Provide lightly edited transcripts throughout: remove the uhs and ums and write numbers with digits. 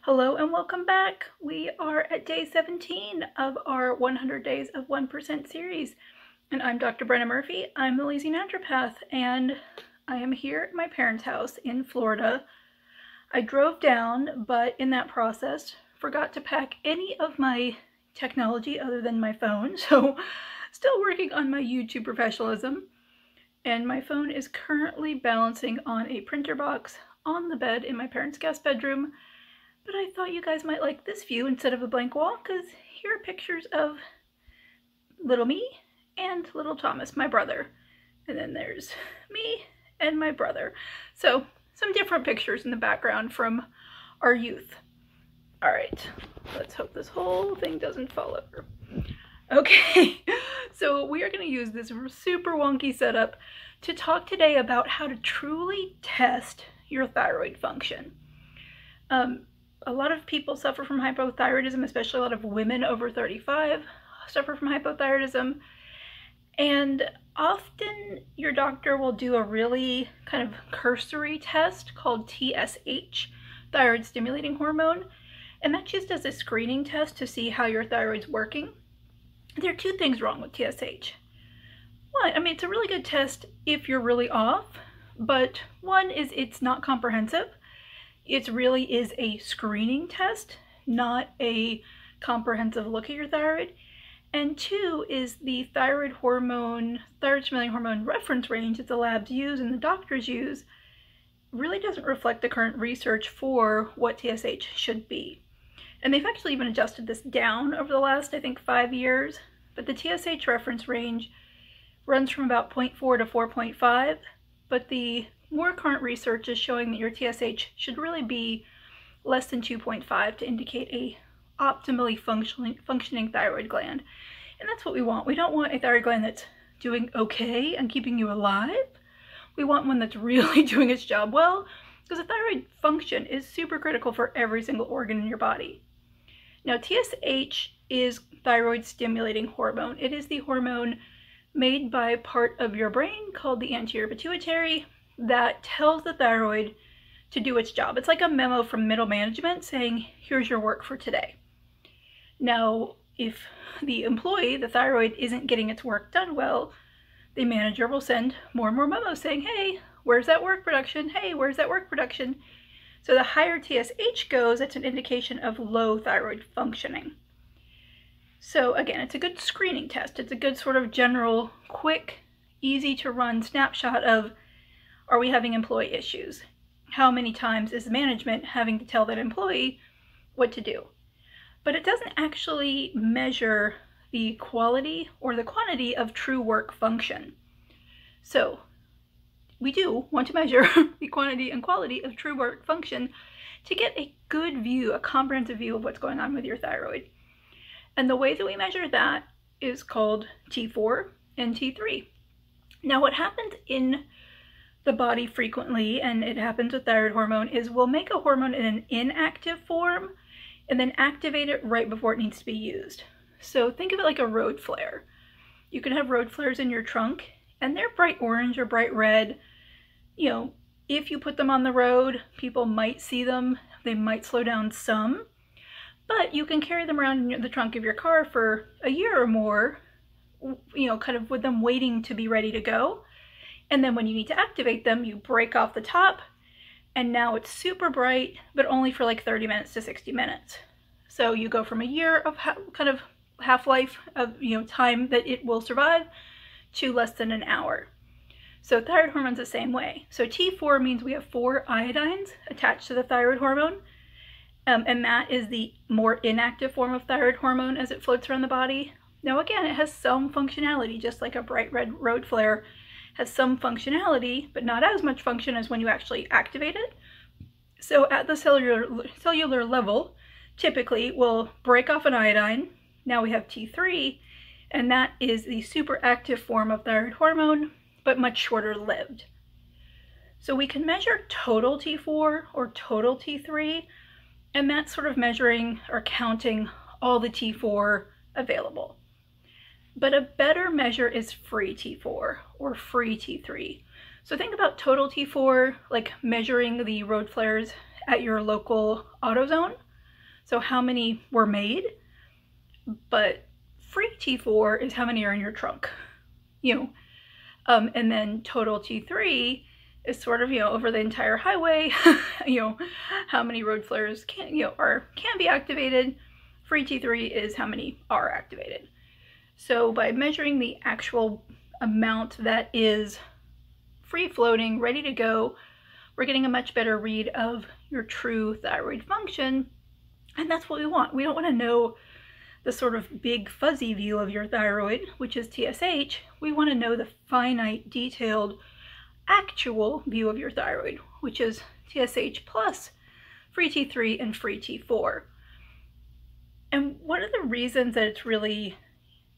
Hello and welcome back. We are at day 17 of our 100 Days of 1% series. And I'm Dr. Brenna Murphy. I'm the Lazy Naturopath, and I am here at my parents' house in Florida. I drove down, but in that process, forgot to pack any of my technology other than my phone. So still working on my YouTube professionalism. And my phone is currently balancing on a printer box on the bed in my parents' guest bedroom. But I thought you guys might like this view instead of a blank wall, because here are pictures of little me and little Thomas, my brother. And then there's me and my brother. So some different pictures in the background from our youth. All right, let's hope this whole thing doesn't fall over. Okay, so we are going to use this super wonky setup to talk today about how to truly test your thyroid function. A lot of people suffer from hypothyroidism, especially a lot of women over 35 suffer from hypothyroidism. And often your doctor will do a really kind of cursory test called TSH, thyroid stimulating hormone. And that's just as a screening test to see how your thyroid's working. There are two things wrong with TSH. One, I mean, it's a really good test if you're really off, but one is it's not comprehensive. It really is a screening test, not a comprehensive look at your thyroid. And two is the thyroid stimulating hormone reference range that the labs use and the doctors use really doesn't reflect the current research for what TSH should be. And they've actually even adjusted this down over the last, I think, 5 years. But the TSH reference range runs from about 0.4 to 4.5, but the more current research is showing that your TSH should really be less than 2.5 to indicate a optimally functioning thyroid gland. And that's what we want. We don't want a thyroid gland that's doing okay and keeping you alive. We want one that's really doing its job well, because the thyroid function is super critical for every single organ in your body. Now, TSH is thyroid stimulating hormone. It is the hormone made by a part of your brain called the anterior pituitary that tells the thyroid to do its job. It's like a memo from middle management saying, here's your work for today. Now, if the employee, the thyroid, isn't getting its work done well, the manager will send more and more memos saying, hey, where's that work production? Hey, where's that work production? So the higher TSH goes, that's an indication of low thyroid functioning. So again, it's a good screening test. It's a good sort of general, quick, easy to run snapshot of, are we having employee issues? How many times is management having to tell that employee what to do? But it doesn't actually measure the quality or the quantity of true work function. So we do want to measure the quantity and quality of true work function to get a good view, a comprehensive view of what's going on with your thyroid. And the way that we measure that is called T4 and T3. Now, what happens in the body frequently, and it happens with thyroid hormone, is we'll make a hormone in an inactive form and then activate it right before it needs to be used. So think of it like a road flare. You can have road flares in your trunk, and they're bright orange or bright red. You know, if you put them on the road, people might see them. They might slow down some, but you can carry them around in the trunk of your car for a year or more, you know, kind of with them waiting to be ready to go. And then when you need to activate them, you break off the top, and now it's super bright, but only for like 30 minutes to 60 minutes. So you go from a year of kind of half-life of, you know, time that it will survive to less than an hour. So thyroid hormone's the same way. So T4 means we have 4 iodines attached to the thyroid hormone, and that is the more inactive form of thyroid hormone as it floats around the body. Now again, it has some functionality, just like a bright red road flare has some functionality, but not as much function as when you actually activate it. So at the cellular level, typically we'll break off an iodine. Now we have T3, and that is the super active form of thyroid hormone, but much shorter lived. So we can measure total T4 or total T3, and that's sort of measuring or counting all the T4 available. But a better measure is free T4 or free T3. So think about total T4, like measuring the road flares at your local AutoZone. so how many were made, but free T4 is how many are in your trunk, and then total T3 is sort of, over the entire highway, how many road flares can be activated. Free T3 is how many are activated. So by measuring the actual amount that is free floating, ready to go, we're getting a much better read of your true thyroid function. And that's what we want. We don't want to know the sort of big fuzzy view of your thyroid, which is TSH. We want to know the finite, detailed, actual view of your thyroid, which is TSH plus free T3 and free T4. And one of the reasons that it's really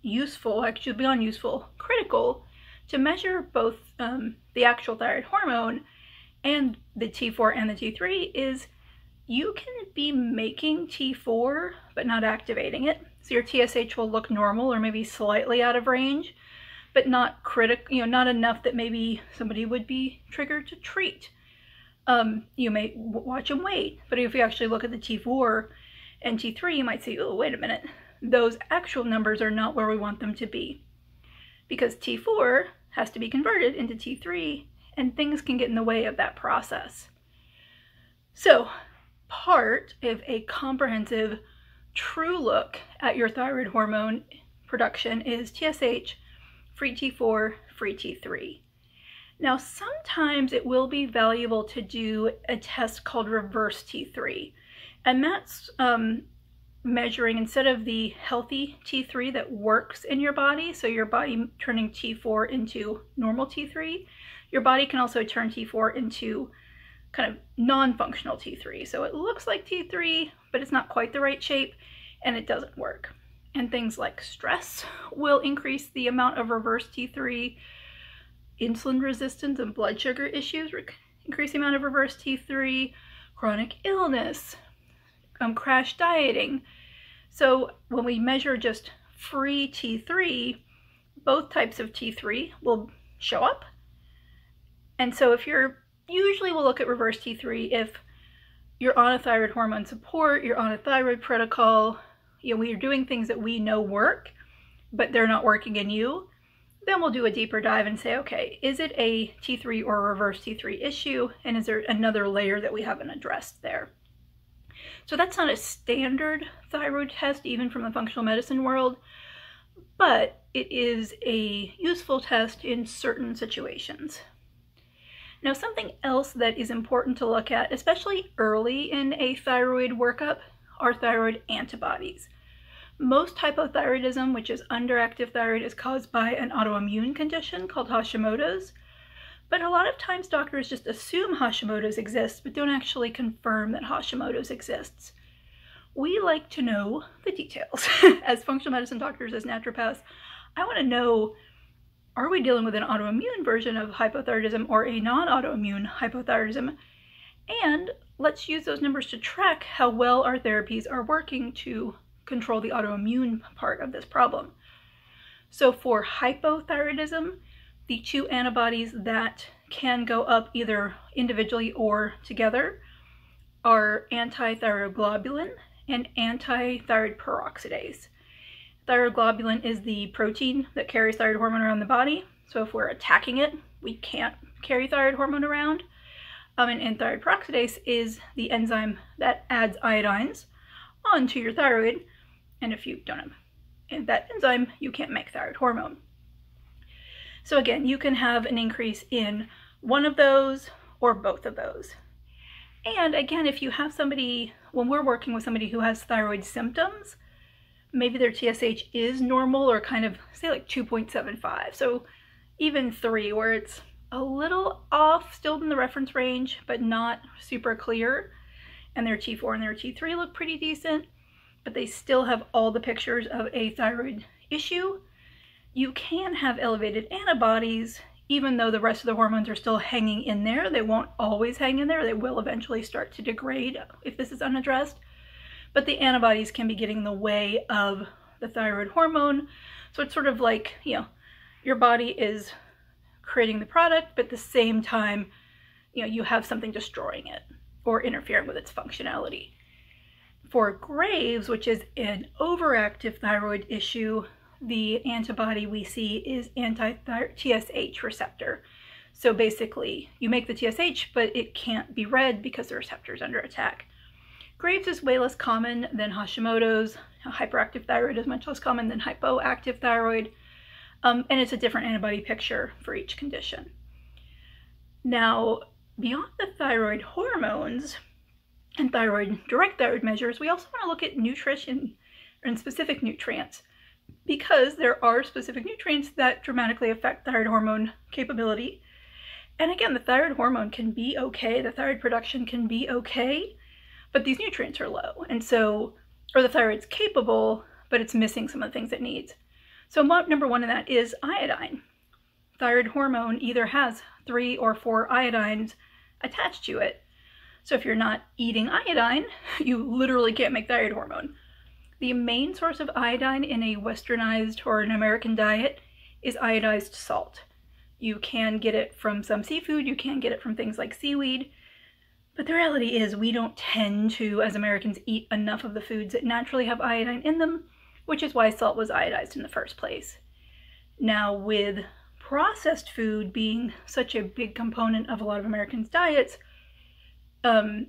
useful, actually beyond useful, critical, to measure both the actual thyroid hormone and the T4 and the T3 is you can be making T4 but not activating it. So your TSH will look normal or maybe slightly out of range, but not critical, not enough that maybe somebody would be triggered to treat. You may watch and wait, but if you actually look at the T4 and T3, you might say, oh, wait a minute, those actual numbers are not where we want them to be, because T4 has to be converted into T3, and things can get in the way of that process. So part of a comprehensive, true look at your thyroid hormone production is TSH, free T4, free T3. Now, sometimes it will be valuable to do a test called reverse T3, and that's measuring, instead of the healthy T3 that works in your body, so your body turning T4 into normal T3, your body can also turn T4 into kind of non-functional T3. So it looks like T3, but it's not quite the right shape, and it doesn't work. And things like stress will increase the amount of reverse T3, insulin resistance and blood sugar issues increase the amount of reverse T3, chronic illness, crash dieting. So when we measure just free T3, both types of T3 will show up. And so if usually we'll look at reverse T3 if you're on a thyroid hormone support, you're on a thyroid protocol, we are doing things that we know work, but they're not working in you. Then we'll do a deeper dive and say, okay, is it a T3 or a reverse T3 issue? And is there another layer that we haven't addressed there? So that's not a standard thyroid test, even from the functional medicine world, but it is a useful test in certain situations. Now, something else that is important to look at, especially early in a thyroid workup, are thyroid antibodies. Most hypothyroidism, which is underactive thyroid, is caused by an autoimmune condition called Hashimoto's. But a lot of times doctors just assume Hashimoto's exists, but don't actually confirm that Hashimoto's exists. We like to know the details. As functional medicine doctors, as naturopaths, I want to know, are we dealing with an autoimmune version of hypothyroidism or a non-autoimmune hypothyroidism? And let's use those numbers to track how well our therapies are working to control the autoimmune part of this problem. So for hypothyroidism, the two antibodies that can go up either individually or together are anti-thyroglobulin and anti-thyroid peroxidase. Thyroglobulin is the protein that carries thyroid hormone around the body. So if we're attacking it, we can't carry thyroid hormone around. And thyroid peroxidase is the enzyme that adds iodines onto your thyroid. And if you don't have that enzyme, you can't make thyroid hormone. So again, you can have an increase in one of those or both of those. And again, if you have somebody, when we're working with somebody who has thyroid symptoms, maybe their TSH is normal or kind of, say, like 2.75. So even 3, where it's a little off, still in the reference range, but not super clear. And their T4 and their T3 look pretty decent, but they still have all the pictures of a thyroid issue. You can have elevated antibodies, even though the rest of the hormones are still hanging in there. They won't always hang in there. They will eventually start to degrade if this is unaddressed. But the antibodies can be getting in the way of the thyroid hormone. So it's sort of like, your body is creating the product, but at the same time, you have something destroying it or interfering with its functionality. For Graves', which is an overactive thyroid issue, the antibody we see is anti-TSH receptor. So basically, you make the TSH, but it can't be read because the receptor is under attack. Graves' is way less common than Hashimoto's. Hyperactive thyroid is much less common than hypoactive thyroid. And it's a different antibody picture for each condition. Now, beyond the thyroid hormones and direct thyroid measures, we also want to look at nutrition and specific nutrients, because there are specific nutrients that dramatically affect thyroid hormone capability. And again, the thyroid hormone can be okay, the thyroid production can be okay, but these nutrients are low. And so, or the thyroid's capable, but it's missing some of the things it needs. So number one in that is iodine. Thyroid hormone either has 3 or 4 iodines attached to it. So if you're not eating iodine, you literally can't make thyroid hormone. The main source of iodine in a westernized or an American diet is iodized salt. You can get it from some seafood, you can get it from things like seaweed, but the reality is we don't tend to, as Americans, eat enough of the foods that naturally have iodine in them, which is why salt was iodized in the first place. Now, with processed food being such a big component of a lot of Americans' diets, and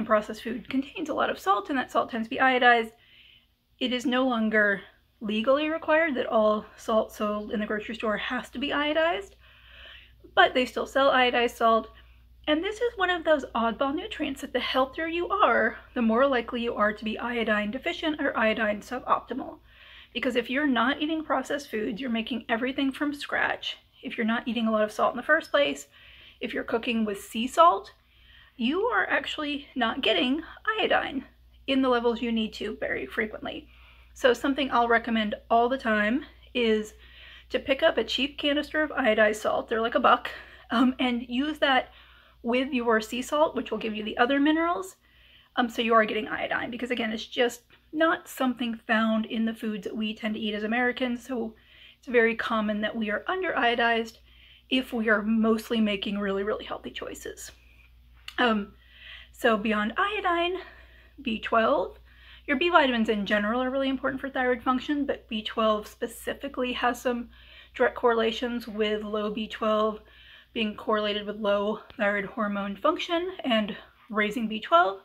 processed food contains a lot of salt, and that salt tends to be iodized, it is no longer legally required that all salt sold in the grocery store has to be iodized, but they still sell iodized salt. And this is one of those oddball nutrients that the healthier you are, the more likely you are to be iodine deficient or iodine suboptimal. Because if you're not eating processed foods, you're making everything from scratch. If you're not eating a lot of salt in the first place, if you're cooking with sea salt, you are actually not getting iodine in the levels you need to very frequently. So something I'll recommend all the time is to pick up a cheap canister of iodized salt, they're like $1, and use that with your sea salt, which will give you the other minerals, so you are getting iodine, because again, it's just not something found in the foods that we tend to eat as Americans, so it's very common that we are under iodized if we are mostly making really, really healthy choices. So beyond iodine, B12, your B vitamins in general are really important for thyroid function, but B12 specifically has some direct correlations with low B12 being correlated with low thyroid hormone function and raising B12,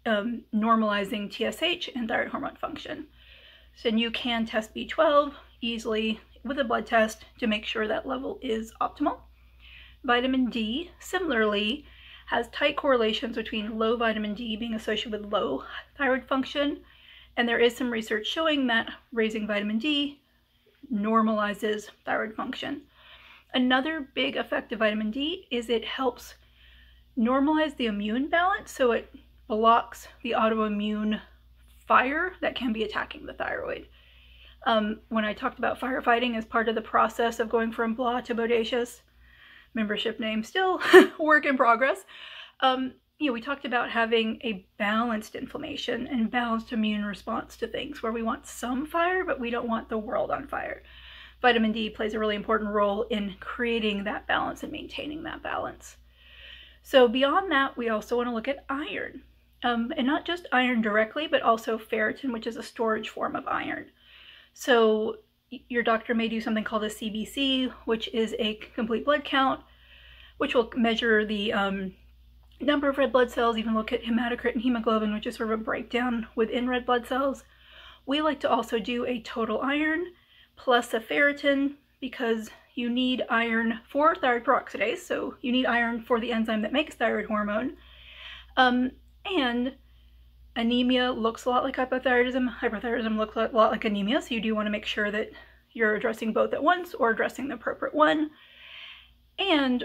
normalizing TSH and thyroid hormone function. So you can test B12 easily with a blood test to make sure that level is optimal. Vitamin D, similarly, has tight correlations between low vitamin D being associated with low thyroid function, and there is some research showing that raising vitamin D normalizes thyroid function. Another big effect of vitamin D is it helps normalize the immune balance, so it blocks the autoimmune fire that can be attacking the thyroid. When I talked about firefighting as part of the process of going from blah to bodacious, membership name still work in progress, we talked about having a balanced inflammation and balanced immune response to things, where we want some fire, but we don't want the world on fire. Vitamin D plays a really important role in creating that balance and maintaining that balance. So beyond that, we also want to look at iron, and not just iron directly, but also ferritin, which is a storage form of iron. So your doctor may do something called a CBC, which is a complete blood count, which will measure the number of red blood cells, even look at hematocrit and hemoglobin, which is sort of a breakdown within red blood cells. We like to also do a total iron plus a ferritin, because you need iron for thyroid peroxidase, so you need iron for the enzyme that makes thyroid hormone. And anemia looks a lot like hypothyroidism. Hyperthyroidism looks a lot like anemia, so you do want to make sure that you're addressing both at once or addressing the appropriate one. And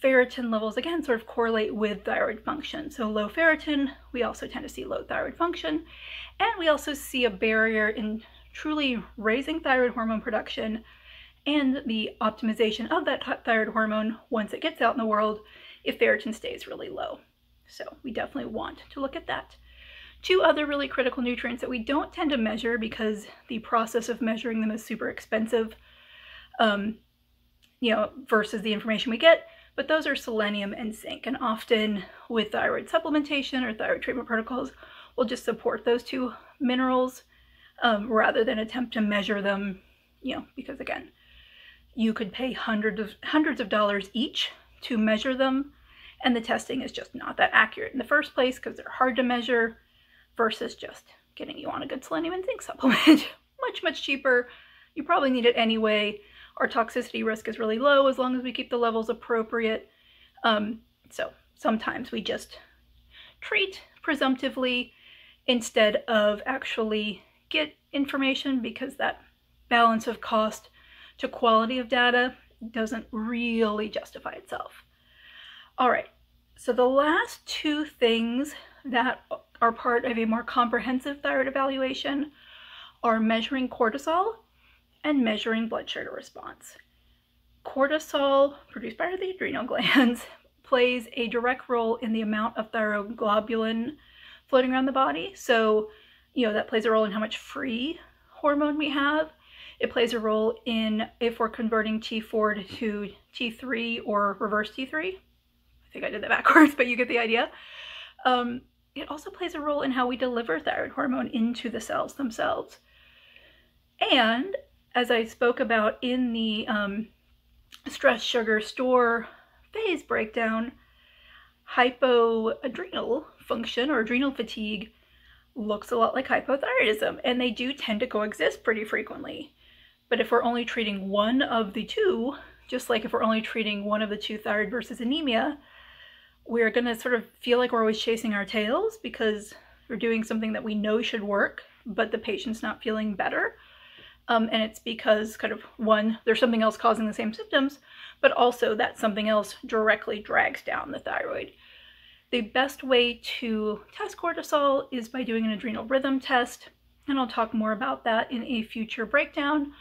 ferritin levels, again, sort of correlate with thyroid function. So low ferritin, we also tend to see low thyroid function. And we also see a barrier in truly raising thyroid hormone production and the optimization of that thyroid hormone once it gets out in the world if ferritin stays really low. So we definitely want to look at that. Two other really critical nutrients that we don't tend to measure because the process of measuring them is super expensive, versus the information we get, but those are selenium and zinc. And often with thyroid supplementation or thyroid treatment protocols, will just support those two minerals rather than attempt to measure them, you know, because again, you could pay hundreds of dollars each to measure them, and the testing is just not that accurate in the first place because they're hard to measure versus just getting you on a good selenium and zinc supplement. Much cheaper. You probably need it anyway. Our toxicity risk is really low as long as we keep the levels appropriate. So sometimes we just treat presumptively instead of actually get information, because that balance of cost to quality of data doesn't really justify itself. All right, so the last two things that are part of a more comprehensive thyroid evaluation are measuring cortisol and measuring blood sugar response. Cortisol, produced by the adrenal glands, plays a direct role in the amount of thyroglobulin floating around the body. So, you know, that plays a role in how much free hormone we have. It plays a role in if we're converting T4 to T3 or reverse T3. I think I did that backwards, but you get the idea. It also plays a role in how we deliver thyroid hormone into the cells themselves. And as I spoke about in the stress sugar store phase breakdown, hypoadrenal function or adrenal fatigue looks a lot like hypothyroidism, and they do tend to coexist pretty frequently. But if we're only treating one of the two, just like if we're only treating one of the two, thyroid versus anemia, we're going to sort of feel like we're always chasing our tails because we're doing something that we know should work, but the patient's not feeling better. And it's because kind of one, there's something else causing the same symptoms, but also that something else directly drags down the thyroid. The best way to test cortisol is by doing an adrenal rhythm test, and I'll talk more about that in a future breakdown.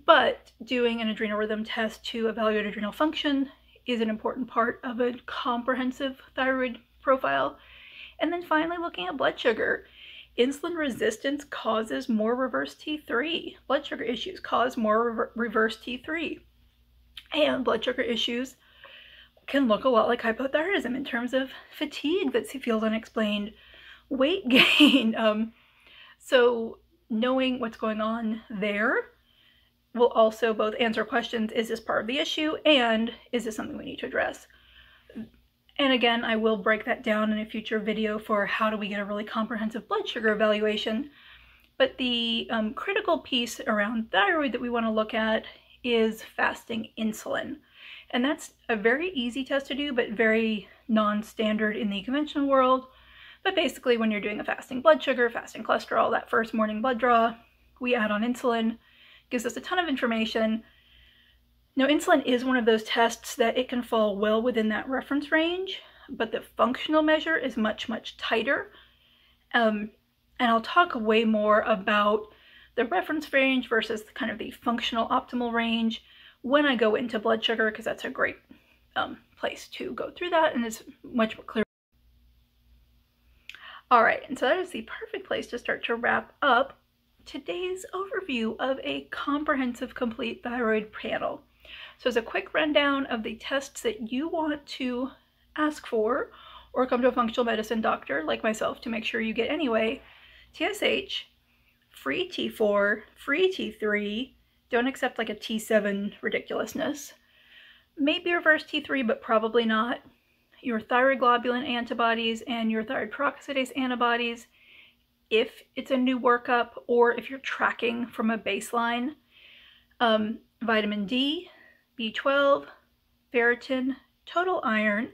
But doing an adrenal rhythm test to evaluate adrenal function is an important part of a comprehensive thyroid profile. And then finally, looking at blood sugar. Insulin resistance causes more reverse T3. Blood sugar issues cause more reverse T3. And blood sugar issues can look a lot like hypothyroidism in terms of fatigue that feels unexplained, weight gain. So knowing what's going on there will also both answer questions, is this part of the issue, and is this something we need to address? And again, I will break that down in a future video for how do we get a really comprehensive blood sugar evaluation. But the critical piece around thyroid that we want to look at is fasting insulin. And that's a very easy test to do, but very non-standard in the conventional world. But basically, when you're doing a fasting blood sugar, fasting cholesterol, that first morning blood draw, we add on insulin, gives us a ton of information. Now, insulin is one of those tests that it can fall well within that reference range, but the functional measure is much tighter. And I'll talk way more about the reference range versus kind of the functional optimal range when I go into blood sugar, because that's a great place to go through that, and it's much more clear. All right, and so that is the perfect place to start to wrap up today's overview of a comprehensive complete thyroid panel. So as a quick rundown of the tests that you want to ask for or come to a functional medicine doctor like myself to make sure you get anyway: TSH, free T4, free T3, don't accept like a T7 ridiculousness, maybe reverse T3 but probably not, your thyroid globulin antibodies and your thyroid peroxidase antibodies if it's a new workup or if you're tracking from a baseline, vitamin D, B12, ferritin, total iron,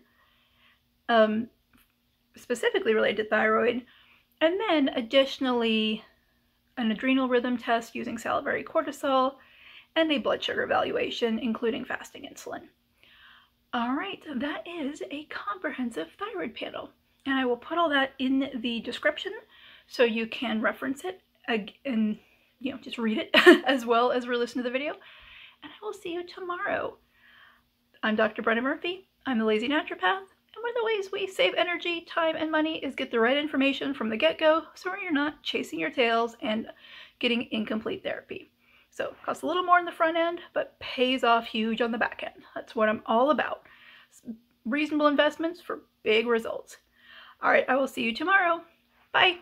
specifically related to thyroid, and then additionally an adrenal rhythm test using salivary cortisol, and a blood sugar evaluation including fasting insulin. All right, that is a comprehensive thyroid panel, and I will put all that in the description so you can reference it and, you know, just read it as well as re-listen to the video. And I will see you tomorrow. I'm Dr. Brenna Murphy. I'm the Lazy Naturopath, and one of the ways we save energy, time, and money is get the right information from the get-go so you're not chasing your tails and getting incomplete therapy. So it costs a little more in the front end, but pays off huge on the back end. That's what I'm all about. Reasonable investments for big results. All right, I will see you tomorrow. Bye.